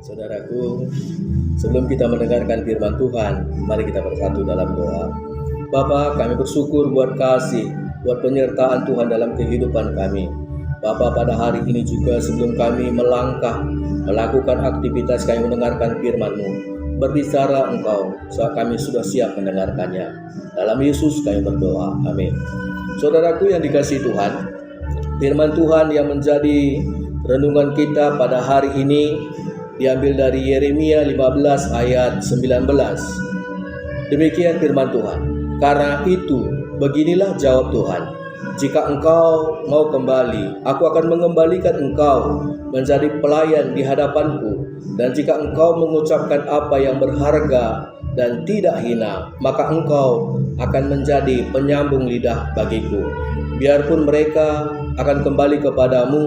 Saudaraku, sebelum kita mendengarkan firman Tuhan, mari kita bersatu dalam doa. Bapa, kami bersyukur buat kasih, buat penyertaan Tuhan dalam kehidupan kami. Bapa, pada hari ini juga sebelum kami melangkah, melakukan aktivitas kami mendengarkan firman-Mu, berbicara Engkau, saat kami sudah siap mendengarkannya. Dalam Yesus kami berdoa, amin. Saudaraku yang dikasihi Tuhan, firman Tuhan yang menjadi renungan kita pada hari ini diambil dari Yeremia 15 ayat 19. Demikian firman Tuhan. Karena itu, beginilah jawab Tuhan. Jika engkau mau kembali, aku akan mengembalikan engkau menjadi pelayan di hadapanku. Dan jika engkau mengucapkan apa yang berharga dan tidak hina, maka engkau akan menjadi penyambung lidah bagiku. Biarpun mereka akan kembali kepadamu,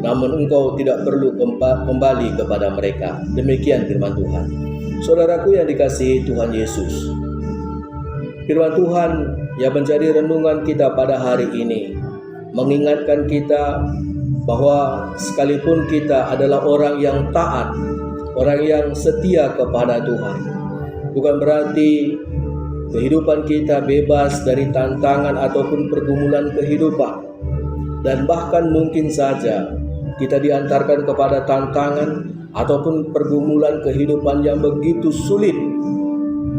namun engkau tidak perlu kembali kepada mereka. Demikian firman Tuhan. Saudaraku yang dikasihi Tuhan Yesus, firman Tuhan yang menjadi renungan kita pada hari ini mengingatkan kita bahwa sekalipun kita adalah orang yang taat, orang yang setia kepada Tuhan, bukan berarti kehidupan kita bebas dari tantangan ataupun pergumulan kehidupan. Dan bahkan mungkin saja kita diantarkan kepada tantangan ataupun pergumulan kehidupan yang begitu sulit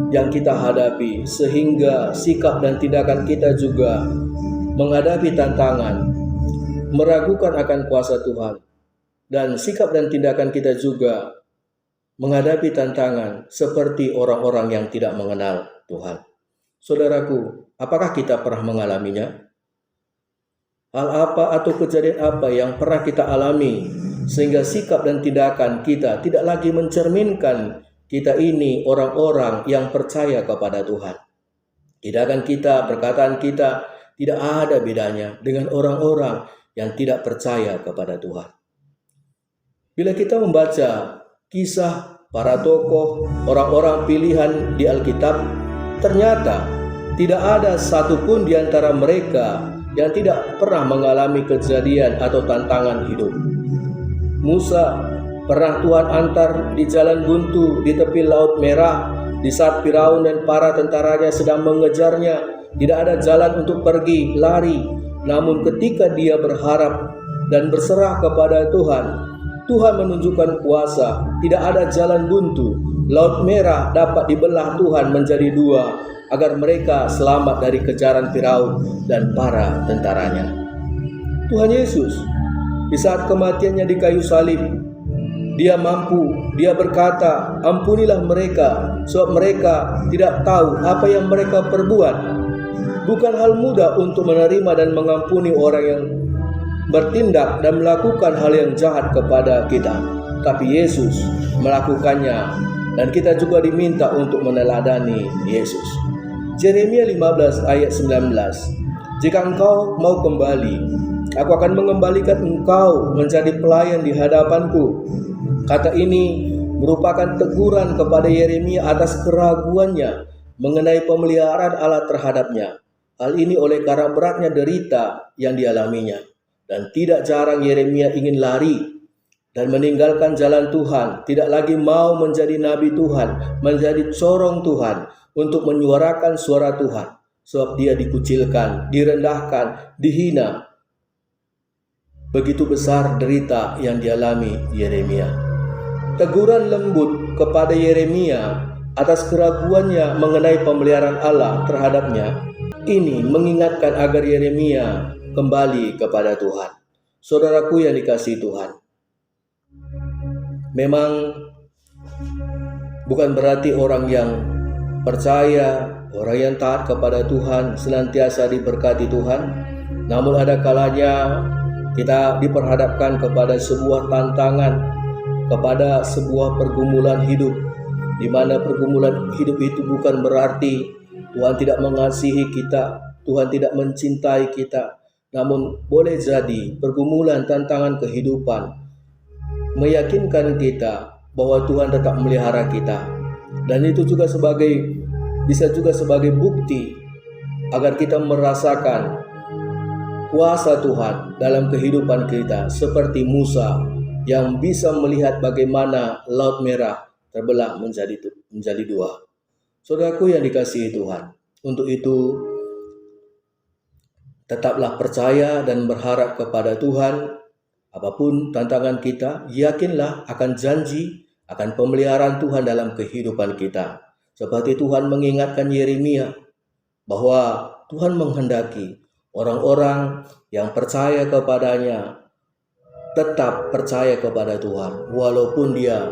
yang kita hadapi, sehingga sikap dan tindakan kita juga menghadapi tantangan, meragukan akan kuasa Tuhan, dan sikap dan tindakan kita juga menghadapi tantangan seperti orang-orang yang tidak mengenal Tuhan. Saudaraku, apakah kita pernah mengalaminya? Hal apa atau kejadian apa yang pernah kita alami sehingga sikap dan tindakan kita tidak lagi mencerminkan kita ini orang-orang yang percaya kepada Tuhan? Tindakan kita, perkataan kita tidak ada bedanya dengan orang-orang yang tidak percaya kepada Tuhan. Bila kita membaca kisah para tokoh, orang-orang pilihan di Alkitab, ternyata tidak ada satupun di antara mereka yang tidak pernah mengalami kejadian atau tantangan hidup. Musa pernah Tuhan antar di jalan buntu di tepi Laut Merah di saat Firaun dan para tentaranya sedang mengejarnya. Tidak ada jalan untuk pergi, lari. Namun ketika dia berharap dan berserah kepada Tuhan, Tuhan menunjukkan kuasa. Tidak ada jalan buntu. Laut Merah dapat dibelah Tuhan menjadi dua, agar mereka selamat dari kejaran Firaun dan para tentaranya. Tuhan Yesus, di saat kematiannya di kayu salib, Dia berkata, ampunilah mereka, sebab mereka tidak tahu apa yang mereka perbuat. Bukan hal mudah untuk menerima dan mengampuni orang yang bertindak dan melakukan hal yang jahat kepada kita. Tapi Yesus melakukannya, dan kita juga diminta untuk meneladani Yesus. Yeremia 15 ayat 19. Jika engkau mau kembali, aku akan mengembalikan engkau menjadi pelayan di hadapanku. Kata ini merupakan teguran kepada Yeremia atas keraguannya mengenai pemeliharaan Allah terhadapnya. Hal ini oleh karena beratnya derita yang dialaminya. Dan tidak jarang Yeremia ingin lari dan meninggalkan jalan Tuhan, tidak lagi mau menjadi nabi Tuhan, menjadi corong Tuhan, untuk menyuarakan suara Tuhan, sebab dia dikucilkan, direndahkan, dihina. Begitu besar derita yang dialami Yeremia. Teguran lembut kepada Yeremia atas keraguannya mengenai pemeliharaan Allah terhadapnya, ini mengingatkan agar Yeremia kembali kepada Tuhan. Saudaraku yang dikasihi Tuhan, memang bukan berarti orang yang percaya, orang yang taat kepada Tuhan senantiasa diberkati Tuhan. Namun ada kalanya kita diperhadapkan kepada sebuah tantangan, kepada sebuah pergumulan hidup, di mana pergumulan hidup itu bukan berarti Tuhan tidak mengasihi kita, Tuhan tidak mencintai kita. Namun boleh jadi pergumulan tantangan kehidupan meyakinkan kita bahwa Tuhan tetap memelihara kita. Dan itu juga bisa juga sebagai bukti agar kita merasakan kuasa Tuhan dalam kehidupan kita, seperti Musa yang bisa melihat bagaimana Laut Merah terbelah menjadi dua. Saudaraku yang dikasihi Tuhan, untuk itu tetaplah percaya dan berharap kepada Tuhan. Apapun tantangan kita, yakinlah akan janji, akan pemeliharaan Tuhan dalam kehidupan kita. Seperti Tuhan mengingatkan Yeremia bahwa Tuhan menghendaki orang-orang yang percaya kepadanya tetap percaya kepada Tuhan, walaupun dia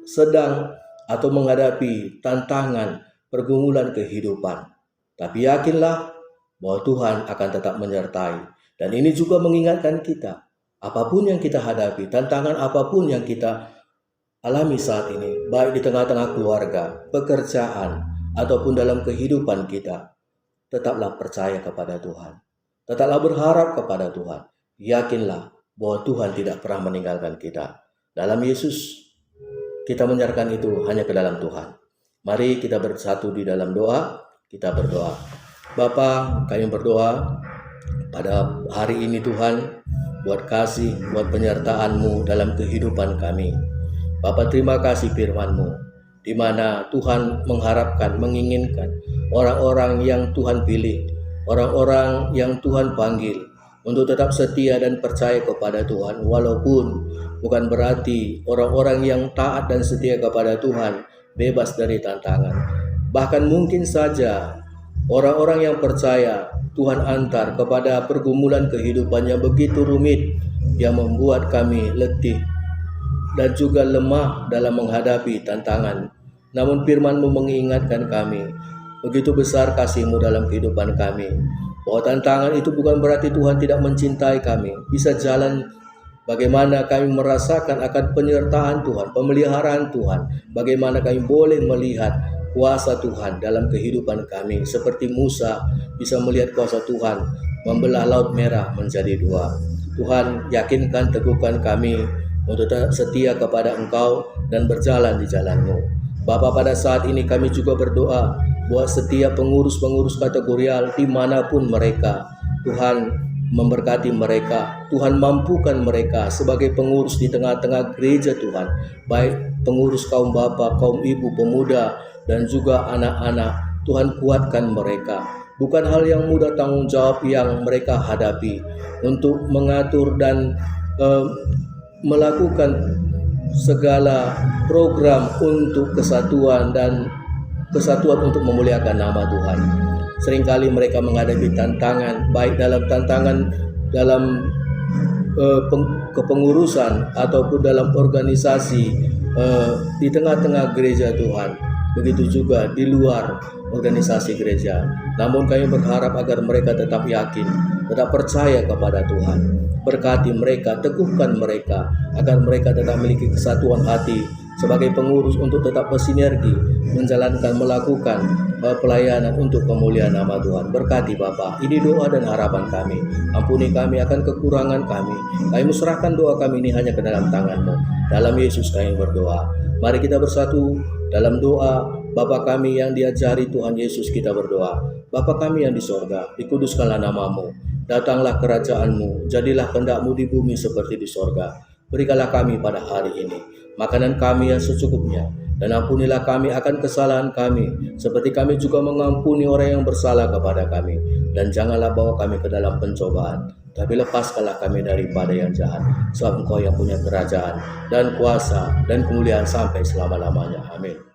sedang atau menghadapi tantangan pergumulan kehidupan. Tapi yakinlah bahwa Tuhan akan tetap menyertai. Dan ini juga mengingatkan kita, apapun yang kita hadapi, tantangan apapun yang kita alami saat ini, baik di tengah-tengah keluarga, pekerjaan, ataupun dalam kehidupan kita, tetaplah percaya kepada Tuhan. Tetaplah berharap kepada Tuhan. Yakinlah bahwa Tuhan tidak pernah meninggalkan kita. Dalam Yesus, kita menyerahkan itu hanya ke dalam Tuhan. Mari kita bersatu di dalam doa, kita berdoa. Bapa, kami berdoa pada hari ini Tuhan, buat kasih, buat penyertaan-Mu dalam kehidupan kami. Bapa, terima kasih firman-Mu, di mana Tuhan mengharapkan, menginginkan orang-orang yang Tuhan pilih, orang-orang yang Tuhan panggil untuk tetap setia dan percaya kepada Tuhan, walaupun bukan berarti orang-orang yang taat dan setia kepada Tuhan bebas dari tantangan. Bahkan mungkin saja orang-orang yang percaya Tuhan antar kepada pergumulan kehidupan yang begitu rumit, yang membuat kami letih dan juga lemah dalam menghadapi tantangan. Namun firman-Mu mengingatkan kami, begitu besar kasih-Mu dalam kehidupan kami, bahwa tantangan itu bukan berarti Tuhan tidak mencintai kami. Bisa jalan bagaimana kami merasakan akan penyertaan Tuhan, pemeliharaan Tuhan, bagaimana kami boleh melihat kuasa Tuhan dalam kehidupan kami, seperti Musa bisa melihat kuasa Tuhan membelah Laut Merah menjadi dua. Tuhan, yakinkan, teguhkan kami untuk setia kepada Engkau dan berjalan di jalan-Mu. Bapa, pada saat ini kami juga berdoa buat setiap pengurus-pengurus kategorial dimanapun mereka. Tuhan memberkati mereka, Tuhan mampukan mereka sebagai pengurus di tengah-tengah gereja Tuhan, baik pengurus kaum bapa, kaum ibu, pemuda, dan juga anak-anak. Tuhan kuatkan mereka. Bukan hal yang mudah tanggung jawab yang mereka hadapi untuk mengatur dan melakukan segala program untuk kesatuan dan kesatuan untuk memuliakan nama Tuhan. Seringkali mereka menghadapi tantangan, baik dalam tantangan dalam kepengurusan ataupun dalam organisasi di tengah-tengah gereja Tuhan. Begitu juga di luar organisasi gereja. Namun kami berharap agar mereka tetap yakin, tetap percaya kepada Tuhan. Berkati mereka, teguhkan mereka, agar mereka tetap memiliki kesatuan hati sebagai pengurus untuk tetap bersinergi, menjalankan, melakukan pelayanan untuk kemuliaan nama Tuhan. Berkati Bapa, ini doa dan harapan kami. Ampuni kami akan kekurangan kami. Kami serahkan doa kami ini hanya ke dalam tangan-Mu. Dalam Yesus kami berdoa. Mari kita bersatu dalam doa. Bapa kami yang diajari Tuhan Yesus, kita berdoa. Bapa kami yang di sorga, dikuduskanlah nama-Mu. Datanglah kerajaan-Mu, jadilah kehendak-Mu di bumi seperti di sorga. Berikanlah kami pada hari ini makanan kami yang secukupnya, dan ampunilah kami akan kesalahan kami, seperti kami juga mengampuni orang yang bersalah kepada kami. Dan janganlah bawa kami ke dalam pencobaan, tapi lepaskanlah kami daripada yang jahat, sebab Engkau yang punya kerajaan dan kuasa dan kemuliaan sampai selama-lamanya. Amin.